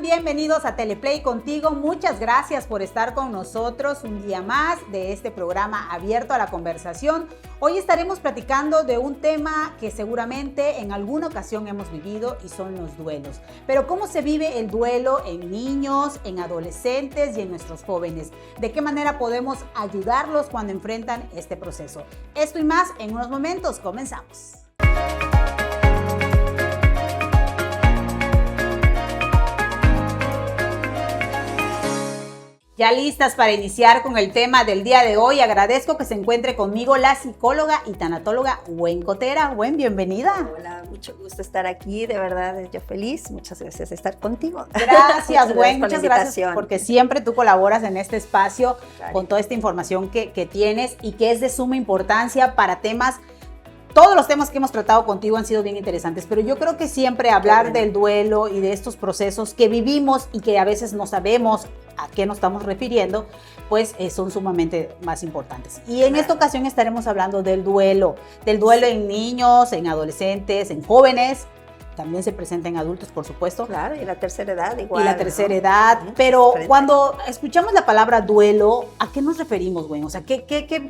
Bienvenidos a Teleplay Contigo. Muchas gracias por estar con nosotros un día más de este programa abierto a la conversación. Hoy estaremos platicando de un tema que seguramente en alguna ocasión hemos vivido y son los duelos. Pero ¿cómo se vive el duelo en niños, en adolescentes y en nuestros jóvenes? ¿De qué manera podemos ayudarlos cuando enfrentan este proceso? Esto y más en unos momentos. Comenzamos. Ya listas para iniciar con el tema del día de hoy. Agradezco que se encuentre conmigo la psicóloga y tanatóloga Gwen Cotera. Gwen, bienvenida. Hola, mucho gusto estar aquí, de verdad, yo feliz. Muchas gracias de estar contigo. Gracias, Gwen, muchas gracias porque siempre tú colaboras en este espacio con toda esta información que tienes y que es de suma importancia para temas. Todos los temas que hemos tratado contigo han sido bien interesantes, pero yo creo que siempre hablar del duelo y de estos procesos que vivimos y que a veces no sabemos a qué nos estamos refiriendo, pues son sumamente más importantes. Y en esta ocasión estaremos hablando del duelo en niños, en adolescentes, en jóvenes. También se presenta en adultos, por supuesto. Claro, y la tercera edad igual. Y la tercera edad, pero cuando escuchamos la palabra duelo, ¿a qué nos referimos, Gwen? O sea, ¿qué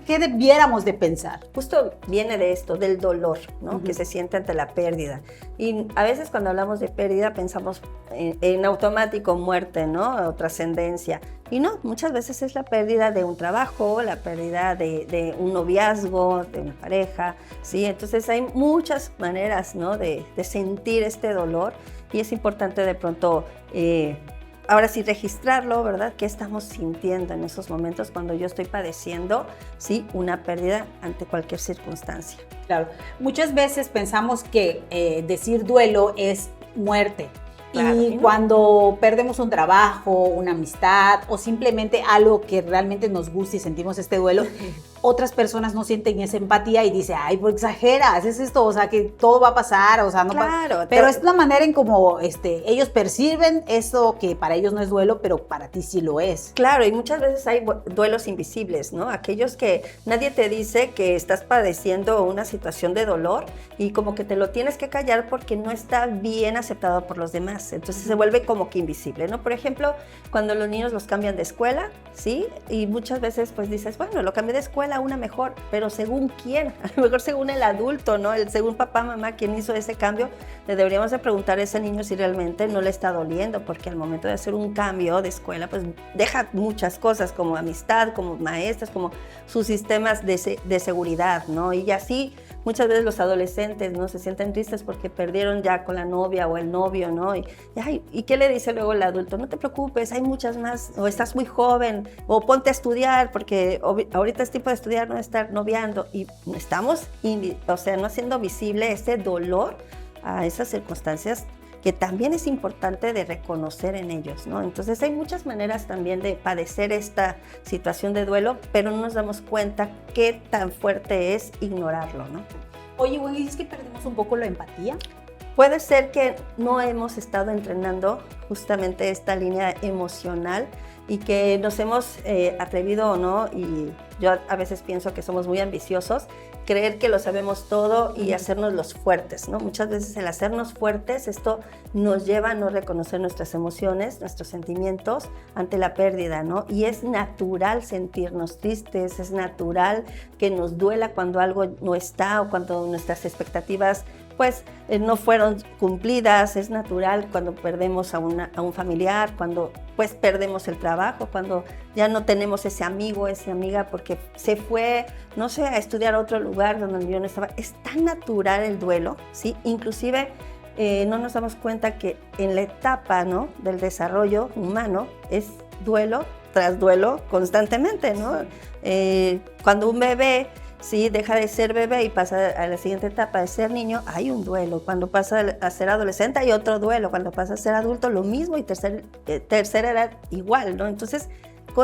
debiéramos de pensar? Justo viene de esto, del dolor, ¿no? Que se siente ante la pérdida. Y a veces cuando hablamos de pérdida pensamos en automático muerte, ¿no? O trascendencia. Y no, muchas veces es la pérdida de un trabajo, la pérdida de un noviazgo, de una pareja, ¿sí? Entonces hay muchas maneras, ¿no? de sentir este dolor y es importante de pronto, ahora sí, registrarlo, ¿verdad? ¿Qué estamos sintiendo en esos momentos cuando yo estoy padeciendo, sí, una pérdida ante cualquier circunstancia? Claro, muchas veces pensamos que decir duelo es muerte. Claro, y cuando perdemos un trabajo, una amistad o simplemente algo que realmente nos gusta y sentimos este duelo, otras personas no sienten esa empatía y dicen, ay, pues exageras, es esto, o sea, que todo va a pasar, o sea, no pasa. Pero es la manera en cómo ellos perciben eso que para ellos no es duelo, pero para ti sí lo es. Claro, y muchas veces hay duelos invisibles, ¿no? Aquellos que nadie te dice que estás padeciendo una situación de dolor y como que te lo tienes que callar porque no está bien aceptado por los demás. Entonces se vuelve como que invisible, ¿no? Por ejemplo, cuando los niños los cambian de escuela, ¿sí? Y muchas veces pues dices, bueno, lo cambié de escuela a una mejor, pero ¿según quién? A lo mejor según el adulto, ¿no? Según papá, mamá, ¿quién hizo ese cambio? Le deberíamos de preguntar a ese niño si realmente no le está doliendo, porque al momento de hacer un cambio de escuela, pues deja muchas cosas como amistad, como maestras, como sus sistemas de seguridad, ¿no? Y así muchas veces los adolescentes, ¿no? Se sienten tristes porque perdieron ya con la novia o el novio, ¿no? ¿Y qué le dice luego el adulto? No te preocupes, hay muchas más, o estás muy joven, o ponte a estudiar, porque ahorita es tiempo de estudiar, no de estar noviando. Y estamos, no haciendo visible ese dolor a esas circunstancias que también es importante de reconocer en ellos, ¿no? Entonces hay muchas maneras también de padecer esta situación de duelo, pero no nos damos cuenta qué tan fuerte es ignorarlo, ¿no? Oye, bueno, ¿y es que perdemos un poco la empatía? Puede ser que no hemos estado entrenando justamente esta línea emocional y que nos hemos atrevido o no, y yo a veces pienso que somos muy ambiciosos, creer que lo sabemos todo y hacernos los fuertes, ¿no? Muchas veces el hacernos fuertes, esto nos lleva a no reconocer nuestras emociones, nuestros sentimientos ante la pérdida, ¿no? Y es natural sentirnos tristes, es natural que nos duela cuando algo no está o cuando nuestras expectativas pues no fueron cumplidas, es natural cuando perdemos a un familiar, cuando pues perdemos el trabajo, cuando ya no tenemos ese amigo, esa amiga porque se fue, no sé, a estudiar a otro lugar donde yo no estaba. Es tan natural el duelo, ¿sí? Inclusive no nos damos cuenta que en la etapa, ¿no?, del desarrollo humano es duelo tras duelo constantemente, ¿no? Cuando un bebé sí deja de ser bebé y pasa a la siguiente etapa de ser niño, hay un duelo. Cuando pasa a ser adolescente hay otro duelo. Cuando pasa a ser adulto lo mismo y tercera edad igual, ¿no? Entonces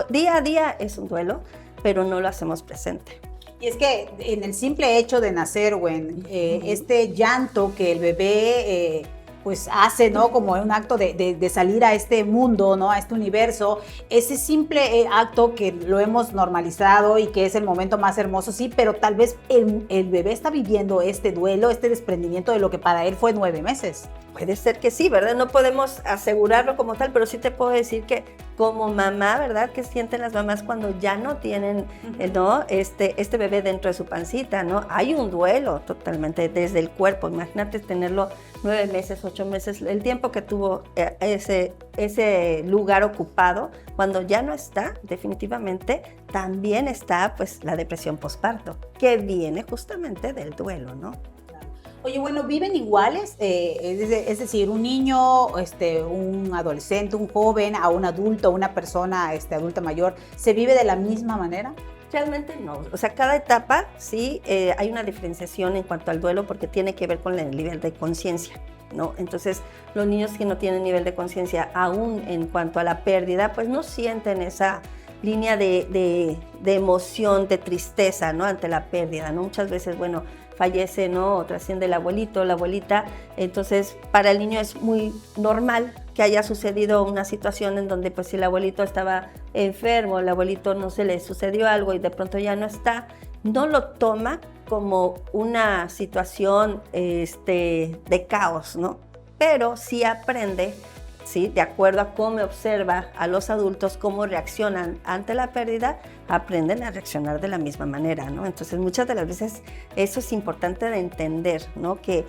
día a día es un duelo, pero no lo hacemos presente. Y es que en el simple hecho de nacer, Gwen, este llanto que el bebé pues hace, ¿no? Como un acto de salir a este mundo, ¿no? A este universo, ese simple acto que lo hemos normalizado y que es el momento más hermoso, sí, pero tal vez el bebé está viviendo este duelo, este desprendimiento de lo que para él fue 9 meses. Puede ser que sí, ¿verdad? No podemos asegurarlo como tal, pero sí te puedo decir que como mamá, ¿verdad? ¿Qué sienten las mamás cuando ya no tienen, ¿no? este bebé dentro de su pancita, ¿no? Hay un duelo totalmente desde el cuerpo. Imagínate tenerlo 9 meses, 8 meses, el tiempo que tuvo ese lugar ocupado. Cuando ya no está, definitivamente, también está pues la depresión postparto, que viene justamente del duelo, ¿no? Oye, bueno, ¿viven iguales? Es decir, un niño, un adolescente, un joven, a un adulto, una persona adulta mayor, ¿se vive de la misma manera? Realmente no. O sea, cada etapa sí hay una diferenciación en cuanto al duelo porque tiene que ver con el nivel de conciencia, ¿no? Entonces, los niños que no tienen nivel de conciencia aún en cuanto a la pérdida, pues no sienten esa línea de emoción, de tristeza, ¿no? Ante la pérdida, ¿no? Muchas veces, bueno, fallece, ¿no? O trasciende el abuelito, la abuelita. Entonces, para el niño es muy normal que haya sucedido una situación en donde, pues, si el abuelito estaba enfermo, el abuelito no se le sucedió algo y de pronto ya no está, no lo toma como una situación de caos, ¿no? Pero sí aprende, ¿sí? De acuerdo a cómo observa a los adultos, cómo reaccionan ante la pérdida, aprenden a reaccionar de la misma manera, ¿no? Entonces, muchas de las veces eso es importante de entender, ¿no? Que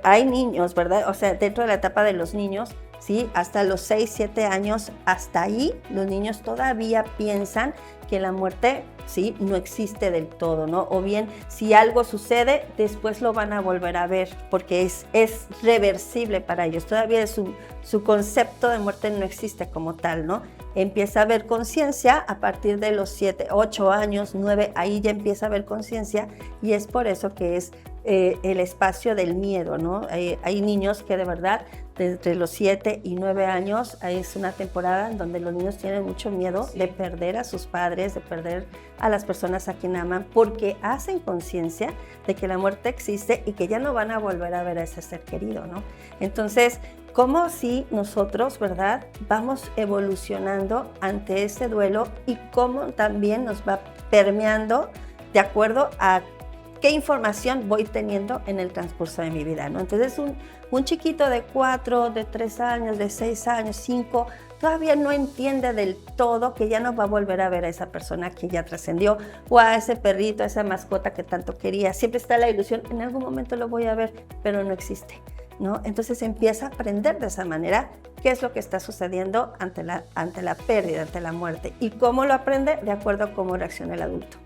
hay niños, ¿verdad? O sea, dentro de la etapa de los niños, ¿sí? Hasta los 6, 7 años, hasta ahí, los niños todavía piensan que la muerte, ¿sí? No existe del todo, ¿no? O bien, si algo sucede, después lo van a volver a ver, porque es reversible para ellos. Todavía su concepto de muerte no existe como tal, ¿no? Empieza a haber conciencia a partir de los 7, 8 años, 9, ahí ya empieza a haber conciencia y es por eso que es el espacio del miedo, ¿no? Hay niños que de verdad, entre los 7 y 9 años, es una temporada en donde los niños tienen mucho miedo de perder a sus padres, de perder a las personas a quien aman, porque hacen conciencia de que la muerte existe y que ya no van a volver a ver a ese ser querido, ¿no? Entonces, ¿cómo si nosotros, verdad, vamos evolucionando ante ese duelo y cómo también nos va permeando de acuerdo a qué información voy teniendo en el transcurso de mi vida, ¿no? Entonces, un chiquito de 4, de 3 años, de 6 años, 5, todavía no entiende del todo que ya no va a volver a ver a esa persona que ya trascendió o a ese perrito, a esa mascota que tanto quería. Siempre está la ilusión, en algún momento lo voy a ver, pero no existe, ¿no? Entonces empieza a aprender de esa manera qué es lo que está sucediendo ante la pérdida, ante la muerte. ¿Y cómo lo aprende? De acuerdo a cómo reacciona el adulto.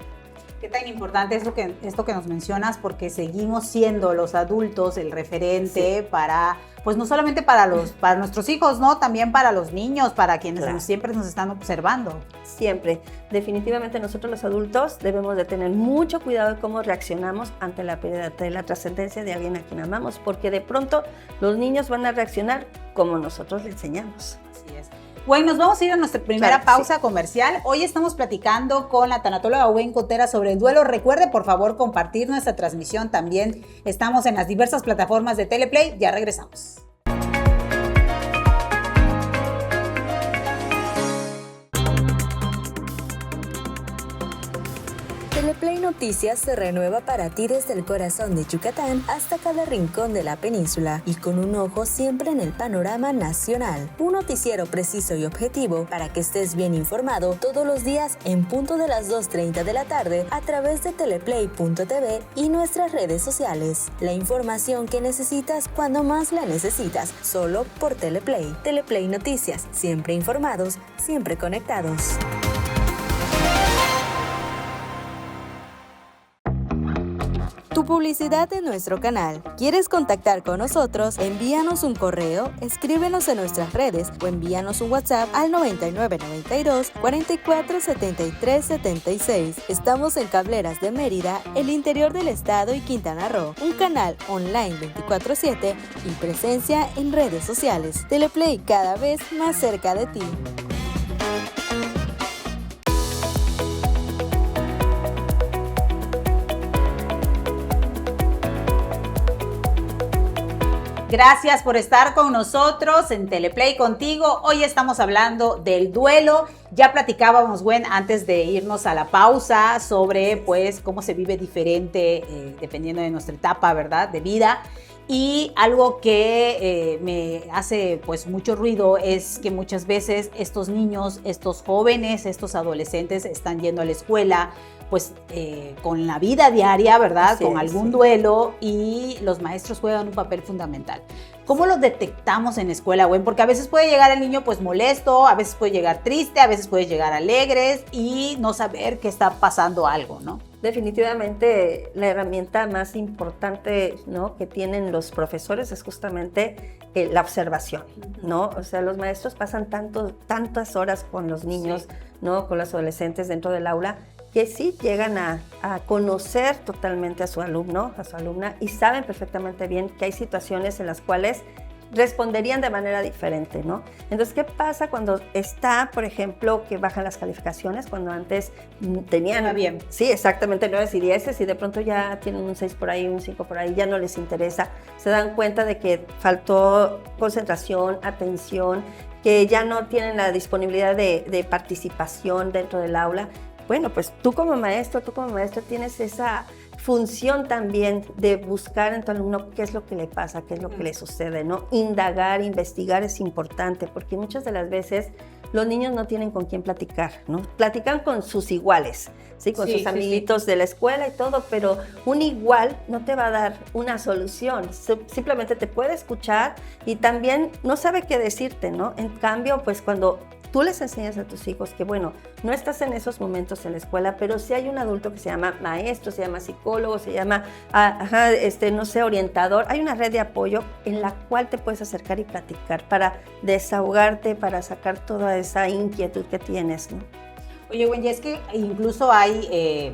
Qué tan importante es esto que nos mencionas, porque seguimos siendo los adultos el referente, sí, para, pues no solamente para nuestros hijos, ¿no? También para los niños, para quienes claro, siempre nos están observando. Siempre. Definitivamente nosotros los adultos debemos de tener mucho cuidado de cómo reaccionamos ante la pérdida, ante la trascendencia de alguien a quien amamos, porque de pronto los niños van a reaccionar como nosotros les enseñamos. Así es. Bueno, nos vamos a ir a nuestra primera pausa comercial. Hoy estamos platicando con la tanatóloga Wayne Cotera sobre el duelo. Recuerde, por favor, compartir nuestra transmisión también. Estamos en las diversas plataformas de Teleplay. Ya regresamos. Teleplay Noticias se renueva para ti desde el corazón de Yucatán hasta cada rincón de la península y con un ojo siempre en el panorama nacional. Un noticiero preciso y objetivo para que estés bien informado todos los días en punto de las 2:30 de la tarde a través de teleplay.tv y nuestras redes sociales. La información que necesitas cuando más la necesitas, solo por Teleplay. Teleplay Noticias, siempre informados, siempre conectados. Tu publicidad en nuestro canal. ¿Quieres contactar con nosotros? Envíanos un correo, escríbenos en nuestras redes o envíanos un WhatsApp al 9992 44 73 76. Estamos en Cableras de Mérida, el interior del estado y Quintana Roo. Un canal online 24/7 y presencia en redes sociales. Teleplay, cada vez más cerca de ti. Gracias por estar con nosotros en Teleplay Contigo. Hoy estamos hablando del duelo. Ya platicábamos, Gwen, antes de irnos a la pausa sobre pues cómo se vive diferente dependiendo de nuestra etapa, ¿verdad?, de vida. Y algo que me hace pues mucho ruido es que muchas veces estos niños, estos jóvenes, estos adolescentes están yendo a la escuela pues con la vida diaria, ¿verdad? Con algún duelo, y los maestros juegan un papel fundamental. ¿Cómo lo detectamos en la escuela, Gwen? Porque a veces puede llegar el niño pues molesto, a veces puede llegar triste, a veces puede llegar alegres y no saber que está pasando algo, ¿no? Definitivamente la herramienta más importante, ¿no?, que tienen los profesores es justamente la observación, ¿no? O sea, los maestros pasan tantas horas con los niños, ¿no?, con los adolescentes dentro del aula, que sí llegan a conocer totalmente a su alumno, a su alumna, y saben perfectamente bien que hay situaciones en las cuales responderían de manera diferente, ¿no? Entonces, ¿qué pasa cuando está, por ejemplo, que bajan las calificaciones, cuando antes tenían... bien. Sí, exactamente, 9 y 10, y de pronto ya tienen un 6 por ahí, un 5 por ahí, ya no les interesa, se dan cuenta de que faltó concentración, atención, que ya no tienen la disponibilidad de participación dentro del aula. Bueno, pues tú como maestro tienes esa función también de buscar en tu alumno qué es lo que le pasa, qué es lo que le sucede, ¿no? Indagar, investigar es importante, porque muchas de las veces los niños no tienen con quién platicar, ¿no? Platican con sus iguales, ¿sí? Con sus amiguitos de la escuela y todo, pero un igual no te va a dar una solución, simplemente te puede escuchar y también no sabe qué decirte, ¿no? En cambio, pues cuando tú les enseñas a tus hijos que, bueno, no estás en esos momentos en la escuela, pero sí hay un adulto que se llama maestro, se llama psicólogo, se llama, no sé, orientador. Hay una red de apoyo en la cual te puedes acercar y platicar para desahogarte, para sacar toda esa inquietud que tienes, ¿no? Oye, Gwen, y es que incluso hay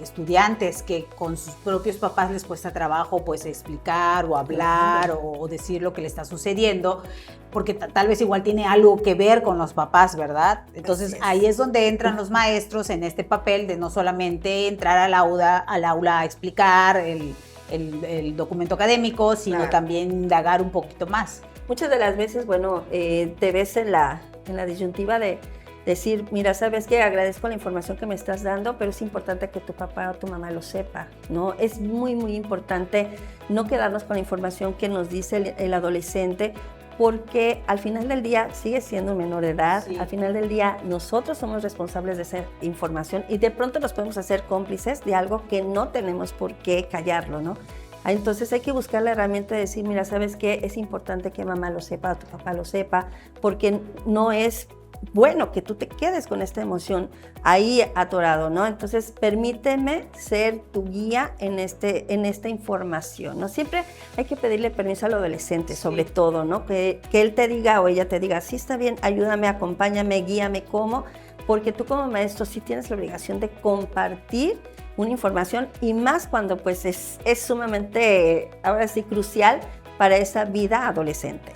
estudiantes que con sus propios papás les cuesta trabajo pues explicar o hablar o decir lo que le está sucediendo, porque tal vez igual tiene algo que ver con los papás, ¿verdad? Entonces ahí es donde entran los maestros en este papel de no solamente entrar al aula a explicar el documento académico, sino también indagar un poquito más. Muchas de las veces, bueno, te ves en la disyuntiva de decir, mira, ¿sabes qué? Agradezco la información que me estás dando, pero es importante que tu papá o tu mamá lo sepa, ¿no? Es muy, muy importante no quedarnos con la información que nos dice el adolescente, porque al final del día sigue siendo un menor de edad, al final del día nosotros somos responsables de esa información y de pronto nos podemos hacer cómplices de algo que no tenemos por qué callarlo, ¿no? Entonces hay que buscar la herramienta de decir, mira, ¿sabes qué? Es importante que mamá lo sepa, tu papá lo sepa, porque no es bueno que tú te quedes con esta emoción ahí atorado, ¿no? Entonces, permíteme ser tu guía en esta información, ¿no? Siempre hay que pedirle permiso al adolescente, sobre todo, ¿no? Que él te diga o ella te diga, sí, está bien, ayúdame, acompáñame, guíame, ¿cómo? Porque tú como maestro sí tienes la obligación de compartir una información, y más cuando pues es sumamente, ahora sí, crucial para esa vida adolescente.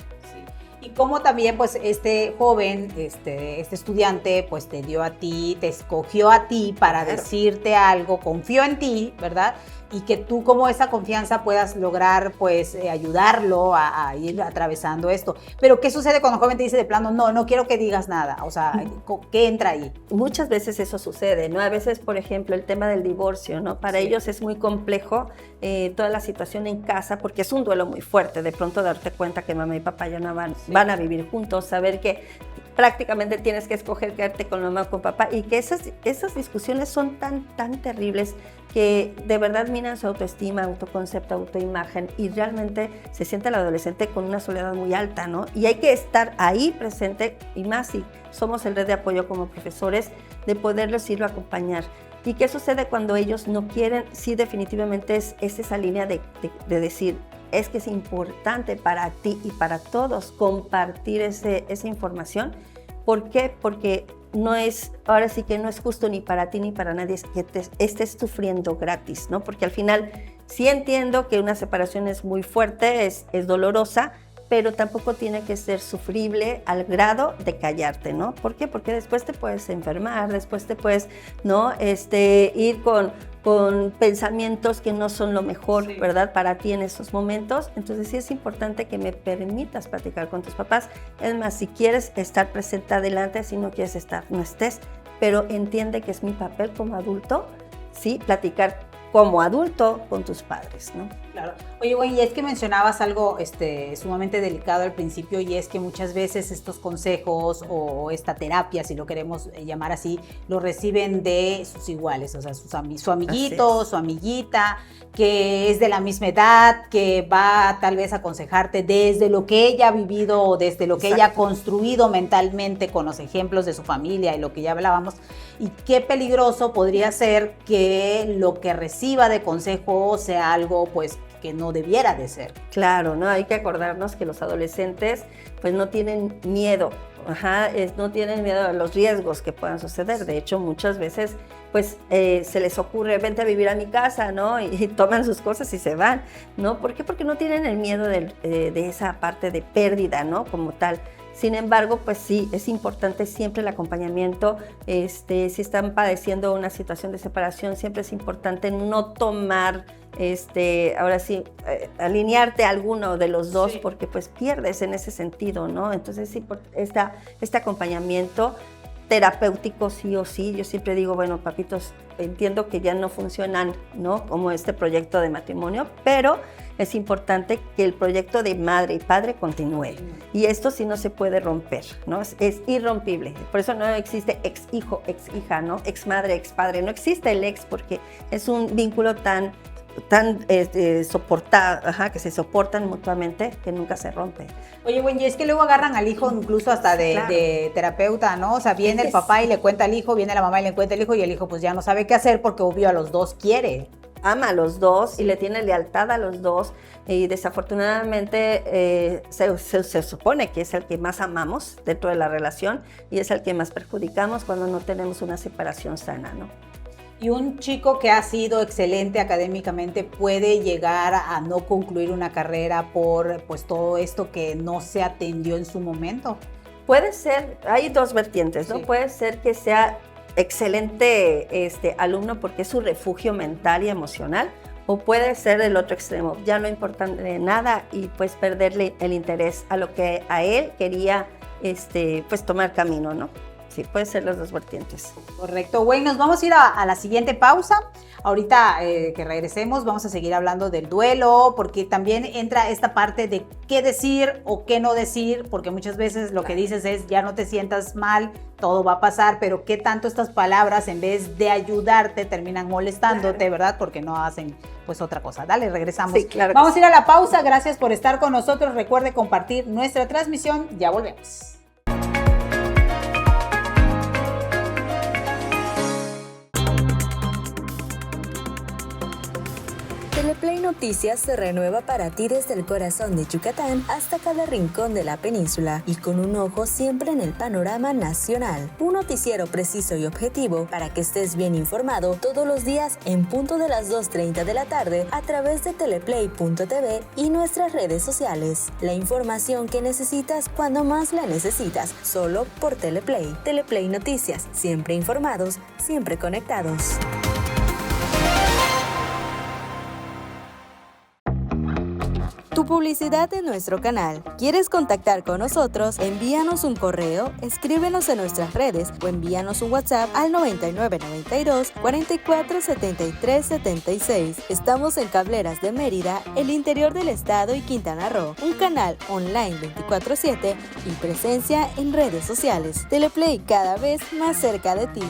Y cómo también pues este joven, este estudiante pues te dio a ti, te escogió a ti para decirte algo, confió en ti, ¿verdad? Y que tú como esa confianza puedas lograr pues ayudarlo a ir atravesando esto. Pero ¿qué sucede cuando el joven te dice de plano, no quiero que digas nada? O sea, ¿qué entra ahí? Muchas veces eso sucede, ¿no? A veces, por ejemplo, el tema del divorcio, ¿no? Para ellos es muy complejo toda la situación en casa, porque es un duelo muy fuerte. De pronto darte cuenta que mamá y papá ya no van a vivir juntos, saber que prácticamente tienes que escoger quedarte con mamá o con papá, y que esas discusiones son tan terribles que de verdad minan su autoestima, autoconcepto, autoimagen, y realmente se siente el adolescente con una soledad muy alta, ¿no? Y hay que estar ahí presente, y más si somos el red de apoyo como profesores, de poderlos ir a acompañar. ¿Y qué sucede cuando ellos no quieren? Sí, definitivamente es esa línea de decir, es que es importante para ti y para todos compartir esa información. ¿Por qué? Porque ahora sí que no es justo ni para ti ni para nadie que estés sufriendo gratis, ¿no? Porque al final sí entiendo que una separación es muy fuerte, es dolorosa, pero tampoco tiene que ser sufrible al grado de callarte, ¿no? ¿Por qué? Porque después te puedes enfermar, después te puedes, ¿no? Ir con pensamientos que no son lo mejor, ¿verdad? Para ti en esos momentos. Entonces sí es importante que me permitas platicar con tus papás. Es más, si quieres estar presente, adelante, si no quieres estar, no estés, pero entiende que es mi papel como adulto, ¿sí? Platicar como adulto con tus padres, ¿no? Claro. Oye, güey, y es que mencionabas algo sumamente delicado al principio, y es que muchas veces estos consejos o esta terapia, si lo queremos llamar así, lo reciben de sus iguales, o sea, su amiguito, su amiguita, que es de la misma edad, que va tal vez a aconsejarte desde lo que ella ha vivido o desde lo que ella ha construido mentalmente con los ejemplos de su familia y lo que ya hablábamos. Y qué peligroso podría ser que lo que reciba de consejo sea algo, pues, que no debiera de ser. Claro, ¿no? Hay que acordarnos que los adolescentes pues no tienen miedo, no tienen miedo a los riesgos que puedan suceder. De hecho, muchas veces pues se les ocurre, vente a vivir a mi casa, ¿no? Y toman sus cosas y se van, ¿no? ¿Por qué? Porque no tienen el miedo de esa parte de pérdida, ¿no? Como tal. Sin embargo, pues sí, es importante siempre el acompañamiento. Si están padeciendo una situación de separación, siempre es importante no tomar, ahora sí, alinearte a alguno de los dos, porque pues pierdes en ese sentido, ¿no? Entonces, sí, este acompañamiento terapéutico sí o sí. Yo siempre digo, bueno, papitos, entiendo que ya no funcionan, ¿no? Como este proyecto de matrimonio, pero es importante que el proyecto de madre y padre continúe. Y esto sí no se puede romper, ¿no? Es irrompible. Por eso no existe ex hijo, ex hija, ¿no? Ex madre, ex padre. No existe el ex, porque es un vínculo tan soportado, que se soportan mutuamente, que nunca se rompe. Oye, güey, y es que luego agarran al hijo incluso hasta de terapeuta, ¿no? O sea, viene el papá y le cuenta al hijo, viene la mamá y le cuenta al hijo, y el hijo pues ya no sabe qué hacer porque obvio a los dos quiere. Ama a los dos y le tiene lealtad a los dos, y desafortunadamente se supone que es el que más amamos dentro de la relación y es el que más perjudicamos cuando no tenemos una separación sana, ¿no? Y un chico que ha sido excelente académicamente puede llegar a no concluir una carrera por pues todo esto que no se atendió en su momento. Puede ser, hay dos vertientes, ¿no? Sí. Puede ser que sea excelente alumno porque es su refugio mental y emocional, o puede ser del otro extremo, ya no importa nada y pues perderle el interés a lo que a él quería pues tomar camino, ¿no? Sí, puede ser las dos vertientes. Correcto. Güey, nos vamos a ir a la siguiente pausa. Ahorita que regresemos vamos a seguir hablando del duelo, porque también entra esta parte de qué decir o qué no decir, porque muchas veces lo que dices es ya no te sientas mal, todo va a pasar, pero qué tanto estas palabras en vez de ayudarte terminan molestándote, ¿verdad? Porque no hacen pues otra cosa. Dale, regresamos. Sí, claro. Vamos a ir a la pausa. Gracias por estar con nosotros. Recuerde compartir nuestra transmisión. Ya volvemos. Teleplay Noticias se renueva para ti desde el corazón de Yucatán hasta cada rincón de la península y con un ojo siempre en el panorama nacional. Un noticiero preciso y objetivo para que estés bien informado todos los días en punto de las 2:30 de la tarde a través de teleplay.tv y nuestras redes sociales. La información que necesitas cuando más la necesitas, solo por Teleplay. Teleplay Noticias, siempre informados, siempre conectados. Tu publicidad en nuestro canal. ¿Quieres contactar con nosotros? Envíanos un correo, escríbenos en nuestras redes o envíanos un WhatsApp al 9992 44 73 76. Estamos en Cableras de Mérida, el interior del estado y Quintana Roo. Un canal online 24/7 y presencia en redes sociales. Teleplay, cada vez más cerca de ti.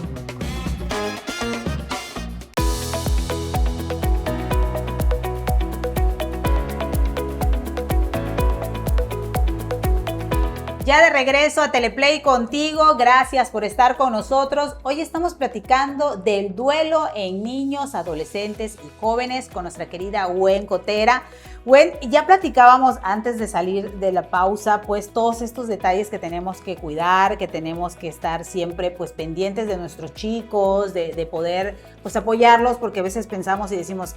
Ya de regreso a Teleplay contigo, gracias por estar con nosotros. Hoy estamos platicando del duelo en niños, adolescentes y jóvenes con nuestra querida Gwen Cotera. Gwen, ya platicábamos antes de salir de la pausa, pues todos estos detalles que tenemos que cuidar, que tenemos que estar siempre pues pendientes de nuestros chicos, de poder pues apoyarlos, porque a veces pensamos y decimos,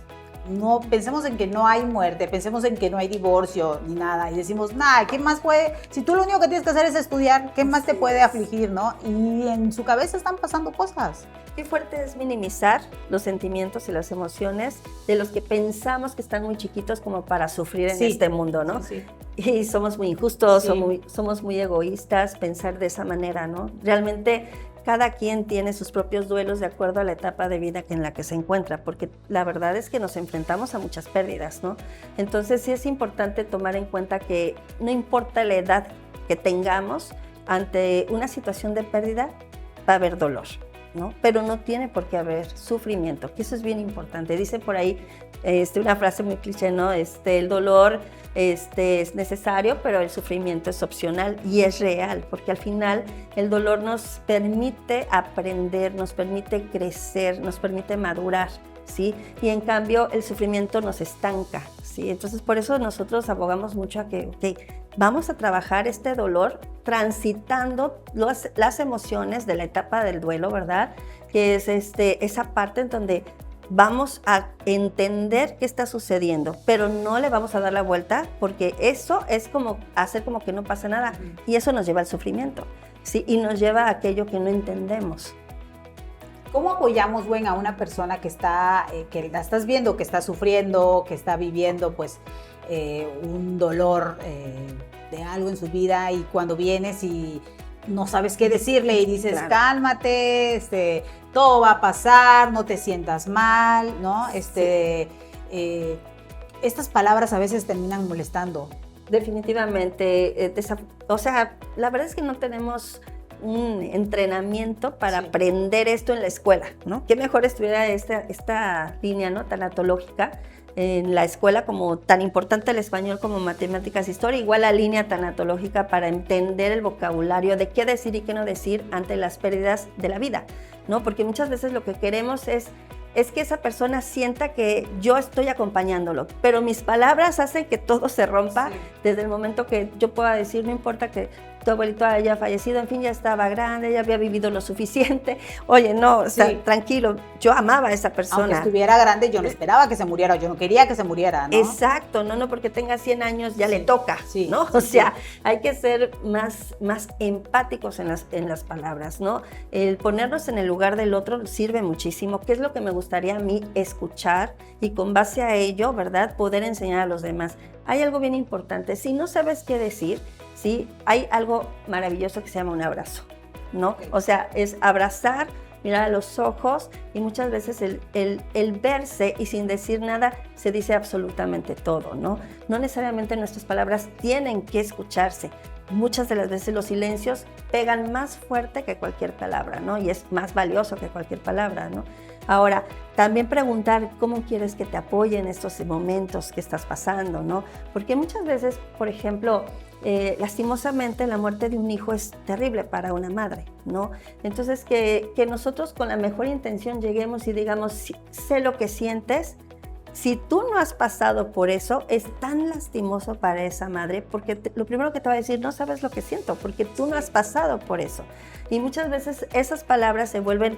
no pensemos en que no hay muerte, pensemos en que no hay divorcio ni nada y decimos, nada, ¿qué más puede? Si tú lo único que tienes que hacer es estudiar, ¿qué más te puede afligir, no? Y en su cabeza están pasando cosas. Qué fuerte es minimizar los sentimientos y las emociones de los que pensamos que están muy chiquitos como para sufrir en este mundo, ¿no? Sí. Y somos muy injustos, somos muy egoístas pensar de esa manera, ¿no? Realmente cada quien tiene sus propios duelos de acuerdo a la etapa de vida en la que se encuentra, porque la verdad es que nos enfrentamos a muchas pérdidas, ¿no? Entonces sí es importante tomar en cuenta que no importa la edad que tengamos, ante una situación de pérdida va a haber dolor, ¿no? Pero no tiene por qué haber sufrimiento, que eso es bien importante. Dice por ahí una frase muy cliché, ¿no? El dolor es necesario, pero el sufrimiento es opcional, y es real, porque al final el dolor nos permite aprender, nos permite crecer, nos permite madurar, ¿sí? Y en cambio el sufrimiento nos estanca, ¿sí? Entonces por eso nosotros abogamos mucho a que vamos a trabajar este dolor transitando las emociones de la etapa del duelo, ¿verdad? Que es esa parte en donde vamos a entender qué está sucediendo, pero no le vamos a dar la vuelta, porque eso es como hacer como que no pasa nada, y eso nos lleva al sufrimiento, ¿sí? Y nos lleva a aquello que no entendemos. ¿Cómo apoyamos, Gwen, a una persona que la estás viendo, que está sufriendo, que está viviendo pues un dolor de algo en su vida, y cuando vienes y no sabes qué decirle y dices, claro, cálmate, todo va a pasar, no te sientas mal, ¿no? Estas palabras a veces terminan molestando. Definitivamente, o sea, la verdad es que no tenemos un entrenamiento para aprender esto en la escuela, ¿no? Qué mejor estuviera esta línea, ¿no?, tanatológica en la escuela, como tan importante el español como matemáticas, historia, igual la línea tanatológica para entender el vocabulario de qué decir y qué no decir ante las pérdidas de la vida, ¿no? Porque muchas veces lo que queremos es que esa persona sienta que yo estoy acompañándolo, pero mis palabras hacen que todo se rompa, sí, desde el momento que yo pueda decir, no importa que tu abuelito haya fallecido, en fin, ya estaba grande, ya había vivido lo suficiente. Oye, no, o sea, tranquilo, yo amaba a esa persona. Aunque estuviera grande, yo no esperaba que se muriera, yo no quería que se muriera, ¿no? Exacto, no porque tenga 100 años ya le toca, ¿no? O sea, hay que ser más empáticos en las palabras, ¿no? El ponernos en el lugar del otro sirve muchísimo, que es lo que me gustaría a mí escuchar, y con base a ello, ¿verdad?, poder enseñar a los demás. Hay algo bien importante, si no sabes qué decir, ¿sí?, hay algo maravilloso que se llama un abrazo, ¿no? Okay. O sea, es abrazar, mirar a los ojos, y muchas veces el verse y sin decir nada se dice absolutamente todo, ¿no? No necesariamente nuestras palabras tienen que escucharse. Muchas de las veces los silencios pegan más fuerte que cualquier palabra, ¿no? Y es más valioso que cualquier palabra, ¿no? Ahora, también preguntar cómo quieres que te apoye en estos momentos que estás pasando, ¿no? Porque muchas veces, por ejemplo, lastimosamente la muerte de un hijo es terrible para una madre, ¿no? Entonces que nosotros con la mejor intención lleguemos y digamos, sé lo que sientes. Si tú no has pasado por eso, es tan lastimoso para esa madre, porque lo primero que te va a decir, no sabes lo que siento, porque tú no has pasado por eso. Y muchas veces esas palabras se vuelven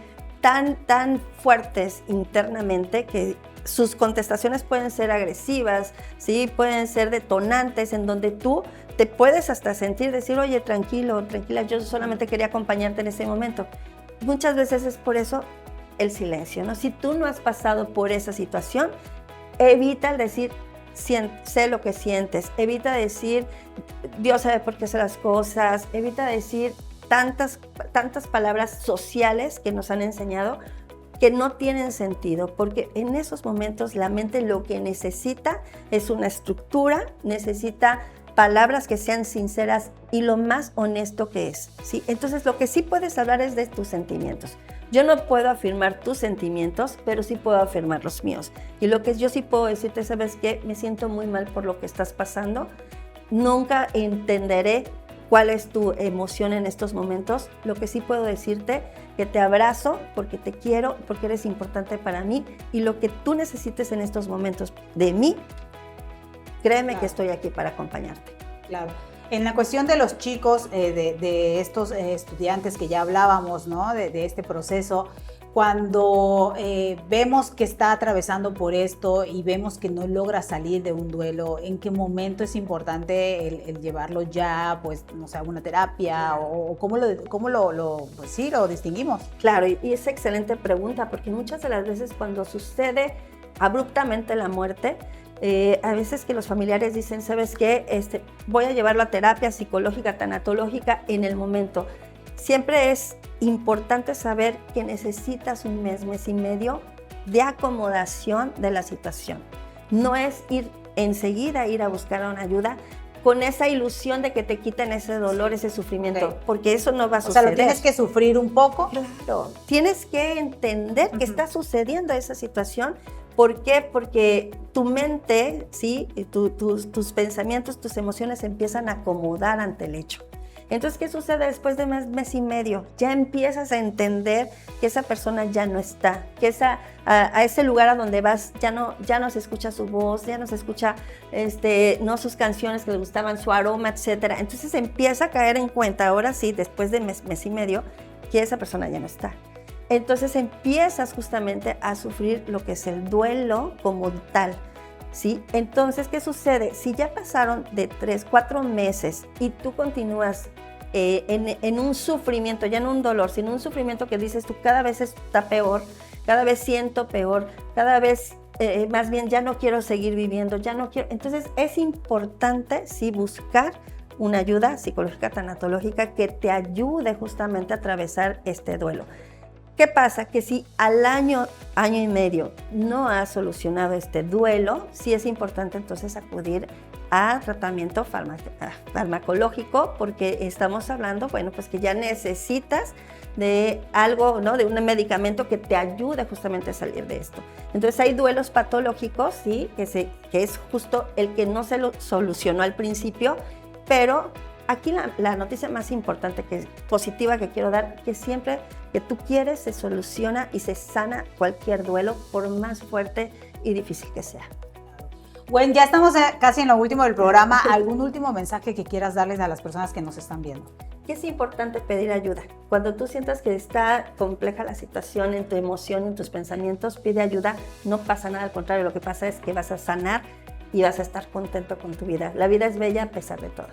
tan fuertes internamente que sus contestaciones pueden ser agresivas, ¿sí? Pueden ser detonantes, en donde tú te puedes hasta sentir, decir, oye, tranquilo, tranquila, yo solamente quería acompañarte en ese momento. Muchas veces es por eso el silencio, ¿no? Si tú no has pasado por esa situación, evita el decir, sé lo que sientes, evita decir, Dios sabe por qué hace las cosas, evita decir tantas palabras sociales que nos han enseñado que no tienen sentido, porque en esos momentos la mente lo que necesita es una estructura, necesita palabras que sean sinceras y lo más honesto que es, ¿sí? Entonces lo que sí puedes hablar es de tus sentimientos. Yo no puedo afirmar tus sentimientos, pero sí puedo afirmar los míos. Y lo que yo sí puedo decirte, ¿sabes qué? Me siento muy mal por lo que estás pasando. Nunca entenderé cuál es tu emoción en estos momentos. Lo que sí puedo decirte, que te abrazo porque te quiero, porque eres importante para mí, y lo que tú necesites en estos momentos de mí, créeme, claro, que estoy aquí para acompañarte. Claro. En la cuestión de los chicos, de estos estudiantes que ya hablábamos, ¿no?, de este proceso, cuando vemos que está atravesando por esto y vemos que no logra salir de un duelo, ¿en qué momento es importante el llevarlo ya, pues, no sé, a una terapia? ¿O cómo pues sí, lo distinguimos? Claro, y es excelente pregunta, porque muchas de las veces cuando sucede abruptamente la muerte, a veces que los familiares dicen, ¿sabes qué? Voy a llevarlo a terapia psicológica, tanatológica en el momento. Siempre es importante saber que necesitas un mes y medio de acomodación de la situación. No es ir enseguida ir a buscar una ayuda con esa ilusión de que te quiten ese dolor, ese sufrimiento, porque eso no va a suceder. O sea, lo tienes que sufrir un poco. Claro, tienes que entender que está sucediendo esa situación. ¿Por qué? Porque tu mente, ¿sí? Tus pensamientos, tus emociones se empiezan a acomodar ante el hecho. Entonces, ¿qué sucede después de mes y medio? Ya empiezas a entender que esa persona ya no está, que a ese lugar a donde vas ya no se escucha su voz, ya no se escucha no sus canciones que le gustaban, su aroma, etcétera. Entonces empieza a caer en cuenta, ahora sí, después de mes y medio, que esa persona ya no está. Entonces empiezas justamente a sufrir lo que es el duelo como tal, ¿sí? Entonces, ¿qué sucede? Si ya pasaron de 3, 4 meses y tú continúas en un sufrimiento, ya no un dolor, sino un sufrimiento que dices tú cada vez está peor, cada vez siento peor, cada vez más bien ya no quiero seguir viviendo, ya no quiero. Entonces es importante sí buscar una ayuda psicológica, tanatológica que te ayude justamente a atravesar este duelo. ¿Qué pasa? Que si al año y medio no has solucionado este duelo, sí es importante entonces acudir a tratamiento farmacológico, porque estamos hablando, bueno, pues que ya necesitas de algo, ¿no? De un medicamento que te ayude justamente a salir de esto. Entonces hay duelos patológicos, ¿sí? Que es justo el que no se lo solucionó al principio, pero aquí la noticia más importante, positiva que quiero dar, que siempre que tú quieres se soluciona y se sana cualquier duelo, por más fuerte y difícil que sea. Bueno, ya estamos casi en lo último del programa. ¿Algún último mensaje que quieras darles a las personas que nos están viendo? Que es importante pedir ayuda. Cuando tú sientas que está compleja la situación en tu emoción, en tus pensamientos, pide ayuda. No pasa nada, al contrario, lo que pasa es que vas a sanar y vas a estar contento con tu vida. La vida es bella a pesar de todo.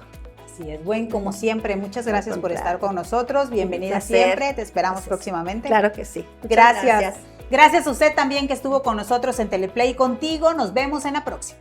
Así es, Gwen, como siempre, muchas gracias por estar con nosotros. Bienvenida siempre, te esperamos próximamente. Claro que sí. Gracias. Gracias a usted también que estuvo con nosotros en Teleplay Contigo. Nos vemos en la próxima.